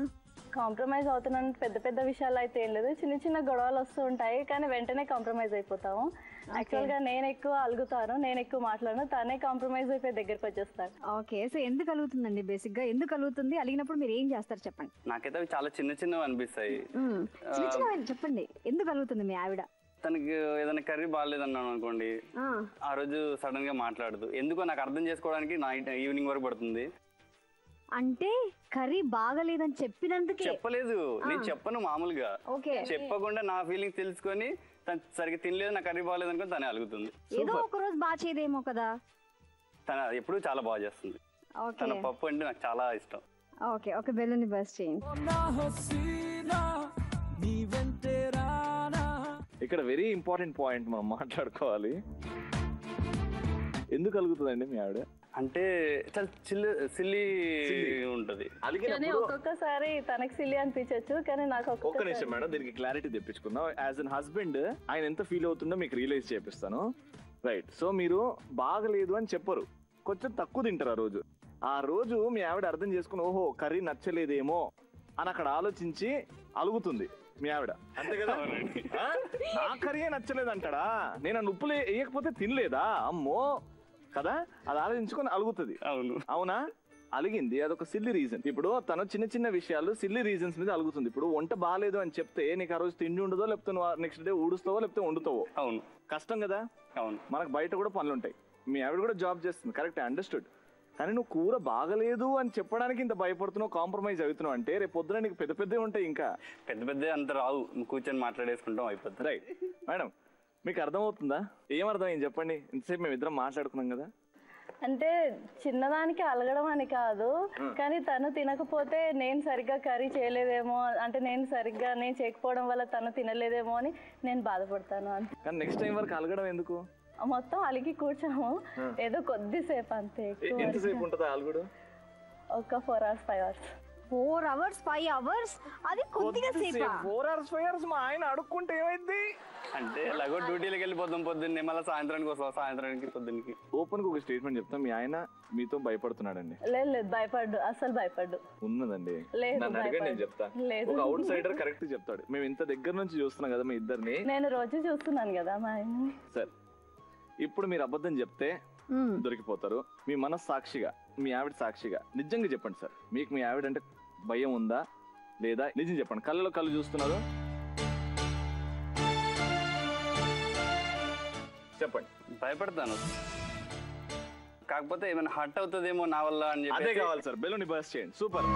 F: కాంప్రమైజ్ అవుతున్నాను పెద్ద పెద్ద విషయాలు అయితే ఏం లేదు, చిన్న చిన్న గొడవలు వస్తూ ఉంటాయి, కానీ వెంటనే కాంప్రమైజ్ అయిపోతాము. యాక్చువల్గా నేను ఎక్కువ అలుగుతాను, నేను ఎక్కువ మాట్లాడను, తనే కాంప్రమైజ్ అయిపోయి దగ్గరకు వచ్చేస్తాను.
E: ఓకే, సో ఎందుకు అలుగుతుందండి? బేసిక్ గా ఎందుకు అలుగుతుంది? అలిగినప్పుడు మీరు ఏం చేస్తారు చెప్పండి.
H: నాకైతే అవి చాలా చిన్న చిన్నవి అనిపిస్తాయి.
E: చిన్న చిన్న చెప్పండి, ఎందుకు అలుగుతుంది మీ ఆవిడ?
H: తనకి ఏదైనా కర్రీ బాగాలేదన్నాను అనుకోండి, ఆ రోజు సడన్ గా మాట్లాడదు. ఎందుకో నాకు అర్థం చేసుకోవడానికి నైట్ ఈవినింగ్ వరకు పడుతుంది.
E: అంటే కర్రీ బాగలేదని చెప్పినందుకే?
H: చెప్పలేదు, నేను చెప్పను మామూలుగా. చెప్పకుండా నా ఫీలింగ్ తెలుసుకొని తను సరిగ్గా తినలేదు, నా కర్రీ బాగాలేదు అనుకుని తనే అలుగుతుంది.
E: ఏదో ఒక రోజు బాగా చేయదేమో కదా.
H: తన ఎప్పుడు చాలా బాగా చేస్తుంది.
E: ఓకే
H: తన పప్పు అంటే నాకు చాలా ఇష్టం.
E: ఓకే ఒక బెలూన్ బస్ చేయండి.
C: ఇక్కడ వెరీ ఇంపార్టెంట్ పాయింట్ మనం మాట్లాడుకోవాలి. ఎందుకు కలుగుతుందండి మీ ఆవిడ?
H: అంటే చాలా సిల్లీ ఉంటది.
F: కానీ ఒక్కొక్కసారి తనకి సిల్లీ అనిపించచ్చు, కానీ నాకు
C: ఒక్క నిమిషం మేడం, దీనికి క్లారిటీ తెప్పించుకుందాం. యాజ్ అన్ హస్బెండ్ ఆయన ఎంత ఫీల్ అవుతుందో మీకు రియలైజ్ చేపిస్తాను. రైట్, సో మీరు బాగలేదు అని చెప్పరు, కొంచెం తక్కువ తింటారు ఆ రోజు మీ ఆవిడ అర్థం చేసుకుని ఓహో కర్రీ నచ్చలేదేమో అని అక్కడ ఆలోచించి అలుగుతుంది మీ ఆవిడ, అంతే కదా? నా కర్రీ నచ్చలేదు అంటాడా, నేను ఉప్పులు వేయకపోతే తినలేదా అమ్మో కదా, అది ఆలోచించుకొని అలుగుతుంది. అవునా? అలిగింది, అదొక సిల్లీ రీజన్. ఇప్పుడు తను చిన్న చిన్న విషయాలు సిల్లీ రీజన్స్ మీద అలుగుతుంది. ఇప్పుడు వంట బాగాలేదు అని చెప్తే నీకు ఆ రోజు తిండి ఉండదో, లేకపోతే నువ్వు నెక్స్ట్ డే ఊడుస్తావో లేకపోతే వండుతావో.
H: అవును,
C: కష్టం కదా.
H: అవును,
C: మనకు బయట కూడా పనులు ఉంటాయి. మీ ఆవిడ కూడా జాబ్ చేస్తుంది, కరెక్ట్, అండర్స్టూడ్. కానీ నువ్వు కూర బాగలేదు అని చెప్పడానికి ఇంత భయపడుతున్నావు, కాంప్రమైజ్ అవుతున్నావు అంటే రేపు పొద్దున నీకు పెద్ద పెద్ద ఉంటాయి. ఇంకా
H: పెద్ద అంత రావు, కూర్చొని మాట్లాడేసుకుంటాం అయిపోతుంది.
C: రైట్ మేడం, మీకు అర్థమవుతుందా? ఏమర్థమైంది చెప్పండి? ఇంతసేపు మేము ఇద్దరం మాట్లాడుకున్నాం కదా.
F: అంటే చిన్నదానికి అలగడం అని కాదు, కానీ తను తినకపోతే నేను సరిగ్గా కర్రీ చేయలేదేమో, అంటే నేను చేయకపోవడం వల్ల తను తినలేదేమో అని నేను బాధపడతాను అంతే.
C: కానీ నెక్స్ట్ టైం వరకు అలగడం ఎందుకు?
F: మొత్తం అలిగి కూర్చాము, ఏదో కొద్దిసేపు అంతే.
C: ఎంతసేపు ఉంటుంది అలుగుడు?
F: ఒక 4 hours 5 hours.
E: 4 hours 5 hours అది కొద్దిగా సేపు.
C: 4 hours 5 hours మా ఆయన అడుక్కుంటే ఏమైంది?
H: అంటే ఎలాగో డ్యూటీలకు వెళ్ళిపోతాం పొద్దున్నే, మళ్ళీ సాయంత్రానికి వస్తాం, సాయంత్రానికి పొద్దున్నకి.
C: ఓపెన్ గా ఒక స్టేట్మెంట్ చెప్తాం, మీ ఆయన మీతో భయపడుతున్నాడండి.
F: లేదు భయపడ్డు, అసలు భయపడ్డు.
C: ఉన్నదండి,
F: లేదు
C: నన్ను అడగండి, నేను చెప్తా. ఒక అవుట్ సైడర్ కరెక్ట్ చెప్తాడు. మేము ఇంత దగ్గర నుంచి చూస్తున్నాం కదా మీ ఇద్దరిని.
F: నేను రోజు చూస్తున్నాను కదా మా ఆయన.
C: సరే, ఇప్పుడు మీరు అబద్ధం చెప్తే దొరికిపోతారు. మీ మనసు సాక్షిగా, మీ ఆవిడ సాక్షిగా నిజంగా చెప్పండి సార్, మీకు మీ ఆవిడ అంటే భయం ఉందా లేదా? నిజం చెప్పండి, కళ్ళలో కళ్ళు చూస్తున్నారు చెప్పండి.
H: భయపడతాను, కాకపోతే ఏమైనా హర్ట్ అవుతుందేమో నా వల్ల అని చెప్పి.
C: అదే కావాలి సార్, బెలూన్ బర్స్ట్ చేయండి. సూపర్.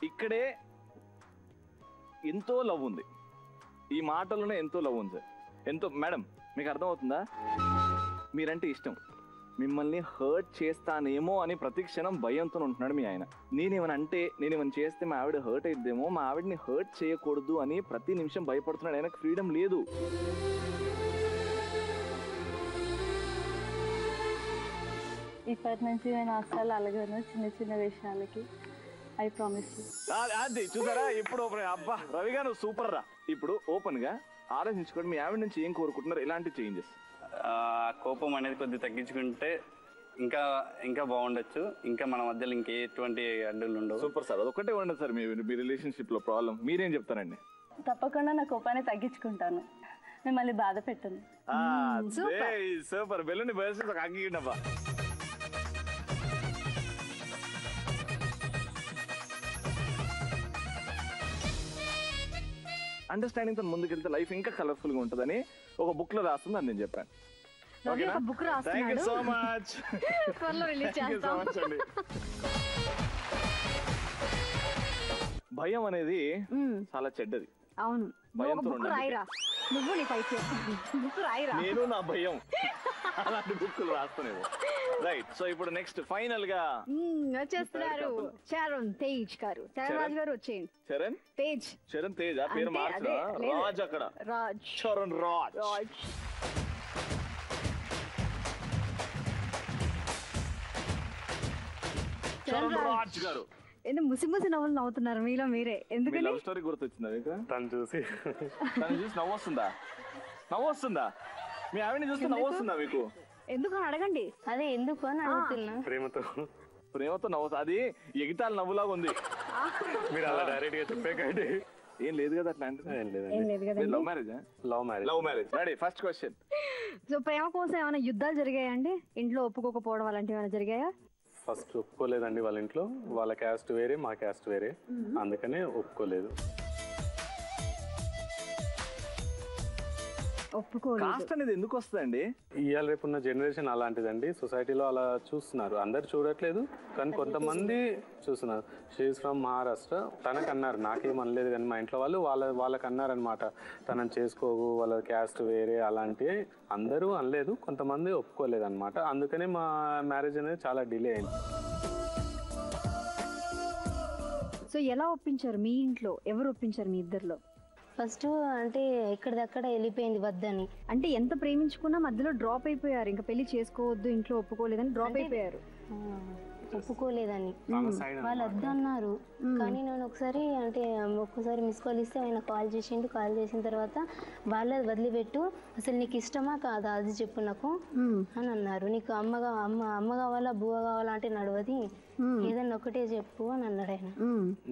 C: ఇక్కడే ఎంతో లవ్ ఉంది, ఈ మాటలోనే ఎంతో లవ్ ఉంది సార్, ఎంతో. మేడం మీకు అర్థమవుతుందా? మీరంటే ఇష్టం, మిమ్మల్ని హర్ట్ చేస్తానేమో అని ప్రతి క్షణం భయంతో ఉంటున్నాడు మీ ఆయన. నేనేమని చేస్తే మా ఆవిడ హర్ట్ అయిద్దేమో, మా ఆవిడని హర్ట్ చేయకూడదు అని ప్రతి నిమిషం భయపడుతున్నాడు. ఆయనకు ఫ్రీడమ్ లేదు.
F: ఇప్పటి నుంచి నేను అస్సలు అలగను చిన్న విషయాలకి. I promise you.
C: అది చూసారా ఇప్పుడు? అబ్బా రవి గారు సూపర్ రా. ఇప్పుడు ఓపెన్ గా ఆలోచించుకోండి, మీ ఆవిడ నుంచి ఏం కోరుకుంటున్నారు, ఎలాంటి చేంజెస్?
H: కోపం అనేది కొద్దిగా తగ్గించుకుంటే ఇంకా ఇంకా బాగుండొచ్చు, ఇంకా మన మధ్యలో ఇంకెటువంటి అడ్డులు ఉండవు.
C: సూపర్ సార్, అదొక్కటే ఉండదు సార్ మీ రిలేషన్షిప్ లో ప్రాబ్లం. మీరేం చెప్తారండి?
F: తప్పకుండా నా కోపాన్ని తగ్గించుకుంటాను, మిమ్మల్ని బాధ పెట్టను.
C: సూపర్. బెలూన్ బయలు ఒక అగ్గినబ్బా. అండర్స్టాండింగ్ తో ముందుకెళ్తే లైఫ్ ఇంకా కలర్ఫుల్ గా ఉంటుందని ఒక బుక్ లో రాస్తుంది, అని నేను చెప్పాను.
E: బుక్ రాస్తున్నాడు.
C: So much.
E: త్వరలో రిలీజ్ చేస్తాం.
C: భయం అనేది చాలా చెడ్డది.
E: అవును,
C: భయంతో
E: రాయిరా నువ్వు, నీ పైకి బుక్ రాయిరా.
C: నేను నా భయం అలాంటి బుక్కులు రాస్తాను. రైట్, సో ఇప్పుడు నెక్స్ట్ ఫైనల్ గా
E: వచ్చేస్తున్నారు చరణ్ తేజ్ గారు. చరణ్ రాజ్ గారు వచ్చేయండి.
C: చరణ్ తేజ్ ఆ పేరు మార్చరా? రాజ్ అక్కడ చరణ్ రాజ్. చరణ్ రాజ్ గారు
E: ముసి నవ్వులు నవ్వుతున్నారు మీలో మీరే. ఎందుకు
C: లవ్ స్టోరీ గుర్తొచ్చిందా? తను చూసి నవ్వొస్తుందా? మీ ఆవిడని చూస్తే నవ్వొస్తుందా మీకు?
E: ఎందుకు అని అడగండి.
K: అదే ఎందుకు అని అడుగుతున్నా.
C: ప్రేమతో నవ్వు, అది ఎగితాల నవ్వులాగా ఉంది. మీరు అలా డైరెక్ట్ గా చెప్పేకండి. ఏం లేదు కదా అట్లా అంటే. Love marriage. Ready, first question.
E: So ప్రేమ కోసం ఏమైనా యుద్ధాలు జరిగాయండి? ఇంట్లో ఒప్పుకోకపోవడం అలాంటివి ఏమైనా జరిగాయా?
M: ఫస్ట్ ఒప్పుకోలేదండి వాళ్ళ ఇంట్లో. వాళ్ళ క్యాస్ట్ వేరే, మా క్యాస్ట్ వేరే, అందుకనే ఒప్పుకోలేదు.
C: కాస్ట్ అనేది ఎందుకు వస్తుందండి?
M: ఇవాళ రేపు ఉన్న జనరేషన్ అలాంటిదండి. సొసైటీలో అలా చూస్తున్నారు. అందరు చూడట్లేదు కానీ కొంతమంది చూస్తున్నారు. She's from Maharashtra. తనకు అన్నారు, నాకేం అనలేదు కానీ మా ఇంట్లో వాళ్ళు వాళ్ళకి అన్నారనమాట, తనని చేసుకోవు, వాళ్ళ క్యాస్ట్ వేరే అలాంటివి. అందరూ అనలేదు, కొంతమంది ఒప్పుకోలేదు అనమాట. అందుకనే మా మ్యారేజ్ అనేది చాలా డిలే అయింది.
E: సో ఎలా ఒప్పించారు మీ ఇంట్లో? ఎవరు ఒప్పించారు మీ ఇద్దరిలో?
K: ఫస్ట్ అంటే ఎక్కడిదక్కడ వెళ్ళిపోయింది వద్దని.
E: అంటే ఎంత ప్రేమించుకున్నా మధ్యలో డ్రాప్ అయిపోయారు, ఇంకా పెళ్లి చేసుకోవద్దు ఇంట్లో ఒప్పుకోలేదని డ్రాప్ అయిపోయారు.
K: ఒప్పుకోలేదని వాళ్ళు వద్దన్నారు. కానీ నేను ఒక్కసారి మిస్ కాల్ ఇస్తే ఆయన కాల్ చేసిన తర్వాత వాళ్ళది వదిలిపెట్టు, అసలు నీకు ఇష్టమా కాదా అది చెప్పు నాకు అని అన్నారు. నీకు అమ్మ కావాలా బువ్వ కావాలా అంటే నడవది, ఏదన్నా ఒకటే చెప్పు అని అన్నాడు ఆయన.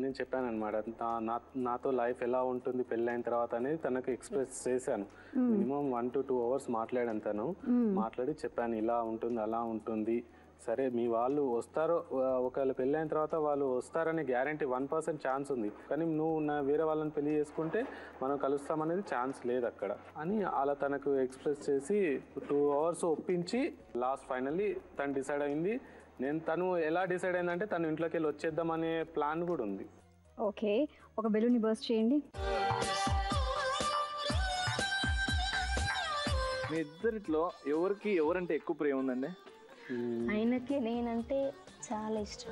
M: నేను చెప్పాను అనమాట, నాతో లైఫ్ ఎలా ఉంటుంది పెళ్ళైన తర్వాత అనేది తనకు ఎక్స్ప్రెస్ చేశాను. మినిమం 1 to 2 hours మాట్లాడాను. తను మాట్లాడి చెప్పాను, ఇలా ఉంటుంది అలా ఉంటుంది. సరే మీ వాళ్ళు వస్తారో, ఒకవేళ పెళ్ళి అయిన తర్వాత వాళ్ళు వస్తారని గ్యారంటీ 1% ఛాన్స్ ఉంది, కానీ నువ్వు వేరే వాళ్ళని పెళ్లి చేసుకుంటే మనం కలుస్తామనేది ఛాన్స్ లేదు అక్కడ అని అలా తనకు ఎక్స్ప్రెస్ చేసి 2 hours ఒప్పించి లాస్ట్ ఫైనల్లీ తను డిసైడ్ అయింది. తను ఎలా డిసైడ్ అయిందంటే తను ఇంట్లోకి వెళ్ళి వచ్చేద్దాం అనే ప్లాన్ కూడా ఉంది.
E: ఓకే, ఒక బెలూన్ బర్స్ట్ చేయండి.
C: మీ ఇద్దరిలో ఎవరికి ఎవరంటే ఎక్కువ ప్రేమ ఉందండి?
K: ఆయనకి నేనంటే చాలా ఇష్టం.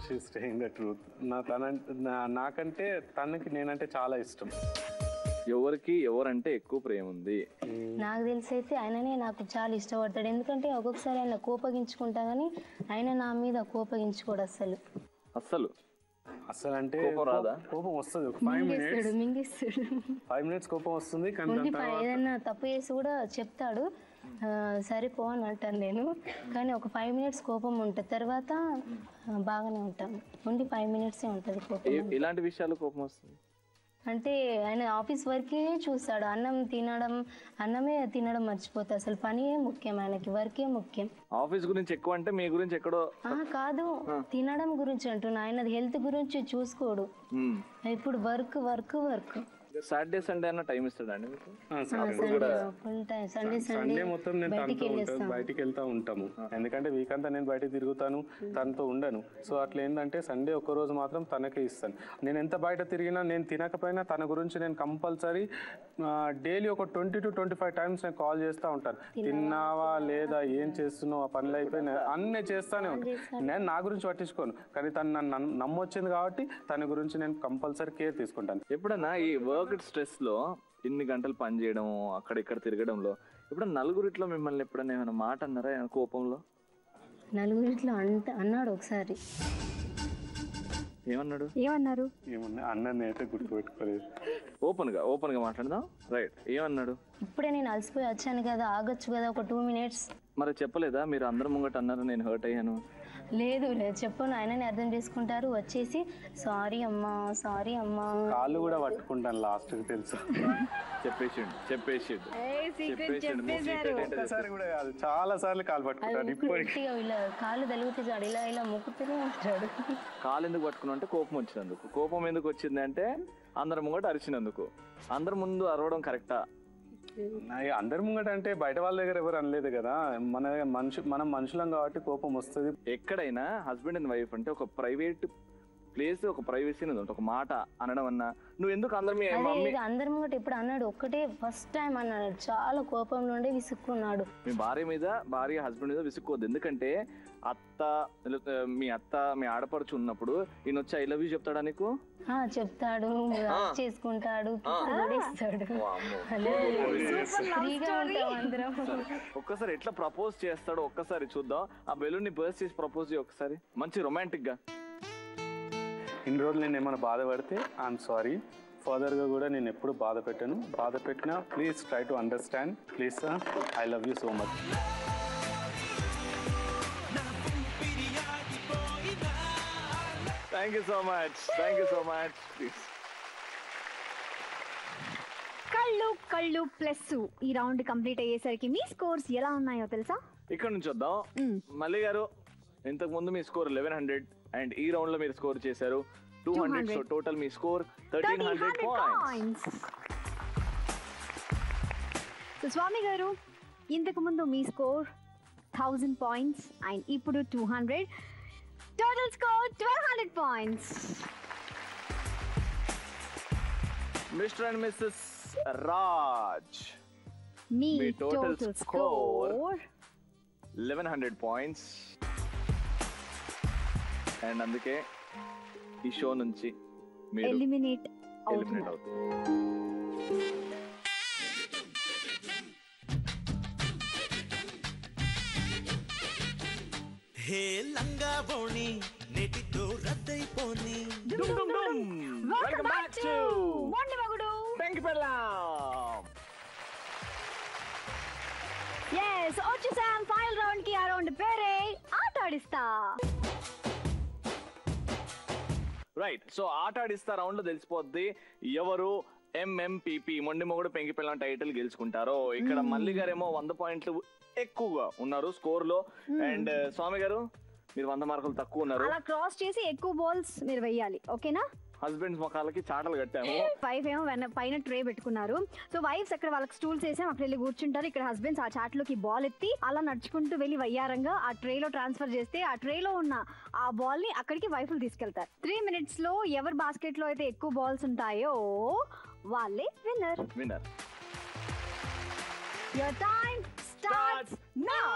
M: She's saying the truth. నాకంటే తనకి నేనంటే చాలా ఇష్టం.
C: ఎవరికి ఎవరంటే ఎక్కువ ప్రేమ ఉంది?
K: నాకు తెలిసి అయితే ఆయననే నాకు చాలా ఇష్టపడతాడు. ఎందుకంటే ఒక్కొక్కసారి ఆయన కోపగించుకుంటా కానీ ఆయన నా మీద కోపగించుకోడు
M: అస్సలు అంటే కోపం వస్తుంది. 5 minutes కోపం వస్తుంది.
K: ఏదన్నా తప్పు చేసి కూడా చెప్తాడు, సరిపో అని అంటాను నేను. కానీ ఒక 5 minutes కోపం ఉంటుంది, తర్వాత బాగానే ఉంటాను. ఓన్లీ 5 minutes ఉంటుంది కోపం.
C: ఇలాంటి విషయాలు కోపం వస్తుంది
K: అంటే ఆయన ఆఫీస్ వర్కే చూస్తాడు. అన్నమే తినడం మర్చిపోతాడు. అసలు పనియే ముఖ్యం ఆయనకి, వర్కే ముఖ్యం.
C: ఆఫీస్ గురించి ఎక్కువ అంటే మీ గురించి ఎక్కడో
K: కాదు, తినడం గురించి అంటున్నా. ఆయనది హెల్త్ గురించి చూసుకోడు. ఇప్పుడు work work work.
C: Saturday Sunday అన్న టైం ఇస్తాడండి మీకు?
M: సండే మొత్తం నేను తనతో ఉంటాను, బయటికి వెళ్తా ఉంటాము. ఎందుకంటే వీక్ అంతా నేను బయటకు తిరుగుతాను, తనతో ఉండను. సో అట్లా ఏంటంటే సండే ఒక్క రోజు మాత్రం తనకే ఇస్తాను. నేను ఎంత బయట తిరిగినా, నేను తినకపోయినా తన గురించి నేను కంపల్సరీ డైలీ ఒక 20 to 25 times నేను కాల్ చేస్తూ ఉంటాను. తిన్నావా లేదా, ఏం చేస్తున్నావు, ఆ పనులు అయిపోయినా అన్నీ చేస్తానే ఉంటాను. నేను నా గురించి పట్టించుకోను, కానీ తను నన్ను నమ్మొచ్చింది కాబట్టి తన గురించి నేను కంపల్సరీ కేర్ తీసుకుంటాను.
C: ఎప్పుడన్నా ఈ వర్క్ స్ట్రెస్ లో ఇన్ని గంటలు పని చేయడం, అక్కడ ఇక్కడ తిరగడంలో ఎప్పుడన్నా నలుగురిట్లో మిమ్మల్ని ఎప్పుడన్నా ఏమైనా మాట అన్నారా కోపంలో?
K: నలుగురిట్లో అన్నాడు ఒకసారి.
C: ఏమన్నాడు?
M: అన్నది అయితే గుర్తుపెట్టుకోలేదు.
C: ఓపెన్ గా మాట్లాడదాం. రైట్, ఏమన్నాడు?
K: ఇప్పుడే నేను అలసిపోయి వచ్చాను కదా, ఆగొచ్చు కదా ఒక 2 minutes.
C: మరి చెప్పలేదా? మీరు అందరు ముంగట అన్నారు నేను హర్ట్ అయ్యాను.
K: లేదు చెప్పను, ఆయనని అర్థం చేసుకుంటారు. వచ్చేసి సారీ అమ్మా
M: కాళ్ళు కూడా పట్టుకుంటాను లాస్ట్ కి, తెలుసా?
C: చెప్పేసి
M: చాలా సార్లు కాలు పట్టుకుంటాను. ఇప్పటికీ
K: కాళ్ళు తలిగితే చాడు, ఇలా మొక్కుతూనే ఉంటాడు.
C: కాలు ఎందుకు పట్టుకున్నా అంటే కోపం వచ్చినందుకు. కోపం ఎందుకు వచ్చింది అంటే అందరి ముంగట అరిచినందుకు. అందరి ముందు అరవడం కరెక్టా?
M: అందరి ముంగట అంటే బయట వాళ్ళ దగ్గర ఎవరు అనలేదు కదా. మనం మనుషులం కాబట్టి కోపం వస్తుంది.
C: ఎక్కడైనా హస్బెండ్ అండ్ వైఫ్ అంటే ఒక ప్రైవేట్ ప్లేస్, ఒక ప్రైవసీ ఉంటుంది. ఒక మాట అనడం అన్నా నువ్వు ఎందుకు
K: అందరి ముంగట ఇప్పుడు అన్నాడు, ఒక్కటే ఫస్ట్ టైం అన్నాడు. చాలా కోపం నుండి విసుక్కున్నాడు.
C: మీ భార్య హస్బెండ్ మీద విసుక్కోవద్దు. ఎందుకంటే మీ ఆడపడుచు ఉన్నప్పుడు ఈయన వచ్చి ఐ లవ్ యూ చెప్తాడా నీకు?
K: చెప్తాడు, చేసుకుంటాడు,
C: ఒక్కసారి ఎట్లా ప్రపోజ్ చేస్తాడో ఒక్కసారి చూద్దాం. ఆ బెలూన్ ని బర్స్ట్ చేసి ప్రపోజ్ చేయి ఒకసారి, మంచి రొమాంటిక్ గా.
M: ఇన్ని రోజులు నేను ఏమైనా బాధపడితే ఐఎమ్ సారీ. ఫర్దర్గా కూడా నేను ఎప్పుడు బాధ పెట్టినా please try to understand. Please sir, I love you so much.
C: Thank you so much.
E: కళ్ళు ప్లస్ ఈ రౌండ్ కంప్లీట్ అయ్యేసరికి మీ స్కోర్స్ ఎలా ఉన్నాయో తెలుసా?
C: ఇక్కడ నుంచి వద్దాం. మల్లి గారు, ఇంతకు ముందు మీ స్కోర్ 1100 అండ్ ఈ రౌండ్ లో మీరు స్కోర్ చేశారు 200. So total మీ స్కోర్ 1300 points.
E: సో స్వామి గారు ఇంతకు ముందు మీ స్కోర్ 1000 points అండ్ ఇప్పుడు 200. Total score 1200 points.
C: Mr. and Mrs. Raj,
E: me
C: total
E: total
C: score
E: score
C: 1100 points. And అందుకే ఈ షో నుంచి మీరు
E: ఎలిమినేట్
C: ఎలిమినేట్ అవుతుంది.
A: హే లంగా బోణి నెటితో రద్దయిపోని.
C: Welcome back to
E: మొండి మగుడు
C: పెంకి పెళ్ళాం.
E: yes వచ్చేసాం ఫైనల్ రౌండ్ కి. ఆ రౌండ్ పేరే ఆట ఆడిస్తా.
C: రైట్, సో ఆట ఆడిస్తా రౌండ్ లో తెలిసిపోద్ది ఎవరు ఎంఎంపీపీ మొండి మొగుడు పెంకి పెళ్ళాం టైటిల్ గెలుచుకుంటారో. ఇక్కడ మల్లి గారేమో 100 పాయింట్లు ఎక్కువగా ఉన్నారు స్కోర్ లో, అండ్ స్వామి గారు మీరు 100 మార్కులు తక్కువ ఉన్నారు.
E: అలా క్రాస్ చేసి ఎక్కువ బాల్స్ మీరు వెయ్యాలి, ఓకేనా?
C: హస్బెండ్స్ మొఖాలకి చాటలు కట్టాము.
E: వైఫ్ ఏమో పైన ట్రే పెట్టుకున్నారు. సో వైఫ్స్ అక్కడ వాళ్ళకి స్టూల్స్ వేసాం, అక్కడ వెళ్ళి కూర్చుంటారు. ఇక్కడ హస్బెండ్స్ ఆ చాట్లోకి బాల్ ఎత్తి అలా నడుచుకుంటూ వెళ్ళి వయ్యారంగా ఆ ట్రేలో ట్రాన్స్ఫర్ చేస్తే ఆ ట్రేలో ఉన్న ఆ బాల్ ని అక్కడికి వైఫ్లు తీసుకెళ్తారు. 3 minutes లో ఎవరి బాస్కెట్ లో అయితే ఎక్కువ బాల్స్ ఉంటాయో వాళ్ళే winner. Your time starts now.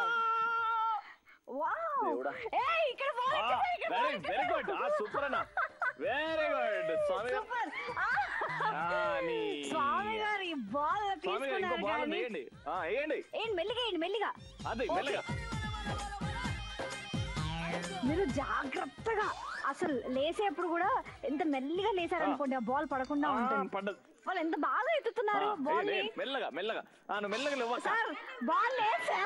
E: Wow! ఏయ్ ఇక్కడ బాల్
C: వెరీ గుడ్. సూపర్ అన్న, వెరీ గుడ్ స్వామి గారు.
E: స్వామి గారు ఈ బాల్ తీసుకున్నారు కానీ
C: వేయండి
E: మెల్లిగా
C: అది మెల్లిగా.
E: మీరు జాగ్రత్తగా అసలు లేసేప్పుడు కూడా ఎంత మెల్లిగా లేసారనుకోండి ఆ బాల్ పడకుండా ఉంటుంది. వాళ్ళు ఎంత బాగా ఎత్తుతున్నారు బాల్ ని.
C: మెల్లగా నువ్వు మెల్లగా లేవు
E: సార్. బాల్ లేసా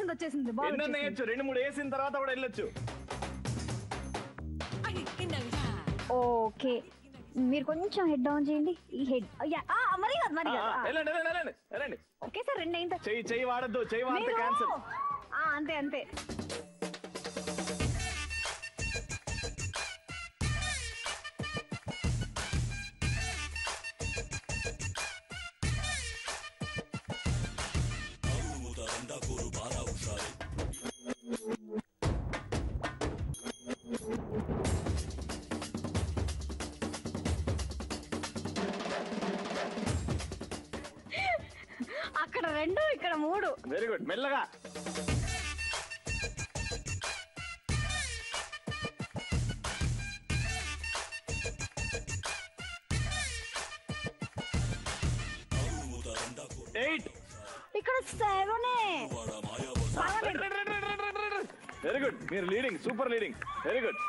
E: వచ్చేసింది బాల్.
C: 2-3 వేసిన తర్వాత కూడా వెళ్ళొచ్చు.
E: ఓకే, మీరు కొంచెం హెడ్ డౌన్ చేయండి. ఈ హెడ్ మరి ఓకే సార్ 2 అయిందా?
C: చెయ్యి వాడద్దు, చెయ్యి వాడితే క్యాన్సర్.
E: అంతే అక్కడ 2 ఇక్కడ 3.
C: Very good. మెల్లగా
E: ఇక్కడ 7.
C: Very good. మీరు leading, super leading. Very good.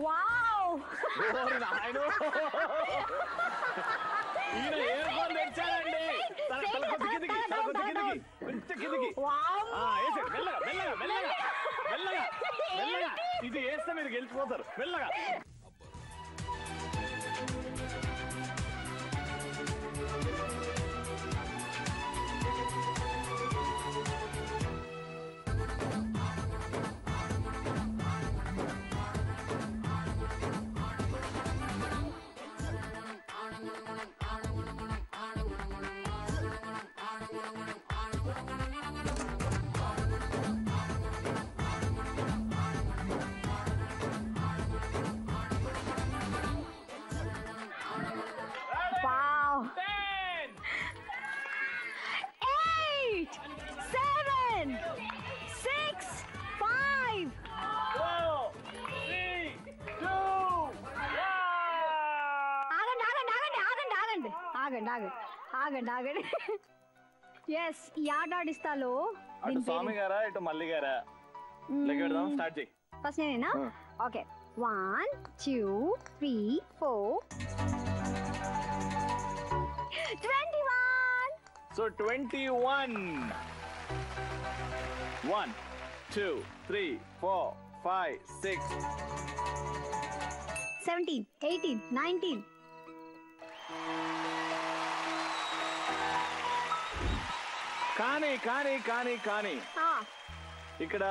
E: Wow!
C: ఈయన ఏ బాల్ తెచ్చాడండి? కొంచెం కిందికి. మెల్లగా ఇది వేస్తే మీరు గెలిచిపోతారు. మెల్లగా
E: ఆగండి. ఎస్, ఈ ఆట ఆడిస్తాలో
C: అటు స్వామి గారా ఇటు మల్లి గారా? లెక్కెడదాం, స్టార్ట్ చేయి.
E: ఫస్ట్ నేనేనా? ఓకే, 1 2 3 4 21.
C: సో 21. 1 2 3 4 5 6
E: 17 18 19
C: కానీ కానీ కానీ కానీ ఇక్కడ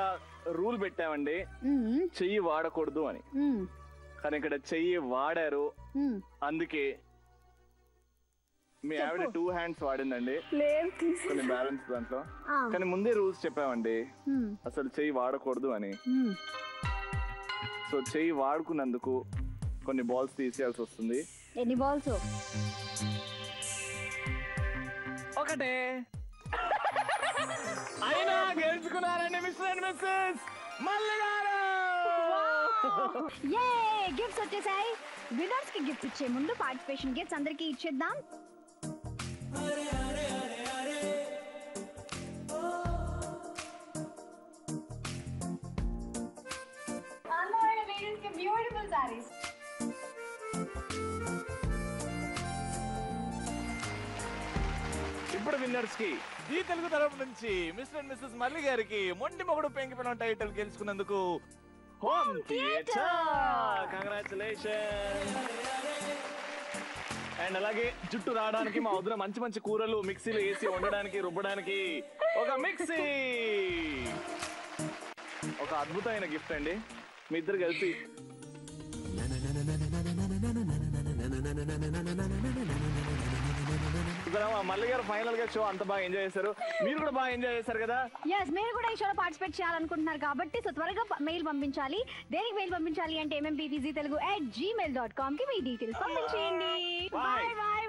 C: రూల్ పెట్టామండి, చెయ్యి వాడకూడదు అని. కానీ ఇక్కడ చెయ్యి వాడారు, అందుకే మీ ఆవిడ 2 hands వాడిందండి, కొన్ని బ్యాలెన్స్ దాంట్లో. కానీ ముందే రూల్స్ చెప్పామండి అసలు చెయ్యి వాడకూడదు అని. సో చెయ్యి వాడుకున్నందుకు కొన్ని బాల్స్ తీసేయాల్సి వస్తుంది.
E: ఎన్ని బాల్స్?
C: ఒకటే. అయినా గెలుచుకున్నారండి మిస్టర్ అండ్ మిస్సెస్ మల్లి గారు.
E: గిఫ్ట్స్ వచ్చేసాయి. విన్నర్స్ కి గిఫ్ట్స్ ఇచ్చే ముందు పార్టిసిపేషన్ గిఫ్ట్స్ అందరికి ఇచ్చేద్దాం. బ్యూటిఫుల్ సారీస్.
C: ఇప్పుడు విన్నర్స్ కి
D: జీ తెలుగు తరపు నుంచి మిస్టర్ అండ్ మిస్సెస్ మల్లి గారికి మొండి మొగుడు పెంకి పిల్లం టైటిల్ గెలుచుకున్నందుకు
C: హోమ్ థియేటర్. కంగ్రాచులేషన్. అండ్ అలాగే జుట్టు రావడానికి మా వద్ద మంచి మంచి కూరలు మిక్సీలో వేసి వండడానికి రుబ్బడానికి ఒక మిక్సీ. ఒక అద్భుతమైన గిఫ్ట్ అండి. మీ ఇద్దరు కలిసి మల్లి గారు ఫైనల్ గా షో అంత బాగా ఎంజాయ్ చేశారు, మీరు కూడా బాగా ఎంజాయ్ చేశారు కదా.
E: మీరు కూడా ఈ షోలో పార్టిసిపేట్ చేయాలనుకుంటున్నారు కాబట్టి సో త్వరగా మెయిల్ పంపించాలి. దేనికి మెయిల్ పంపించాలి అంటే mmppztelugu@gmail.com కి మీ డీటెయిల్స్ పంపించేయండి. Bye bye.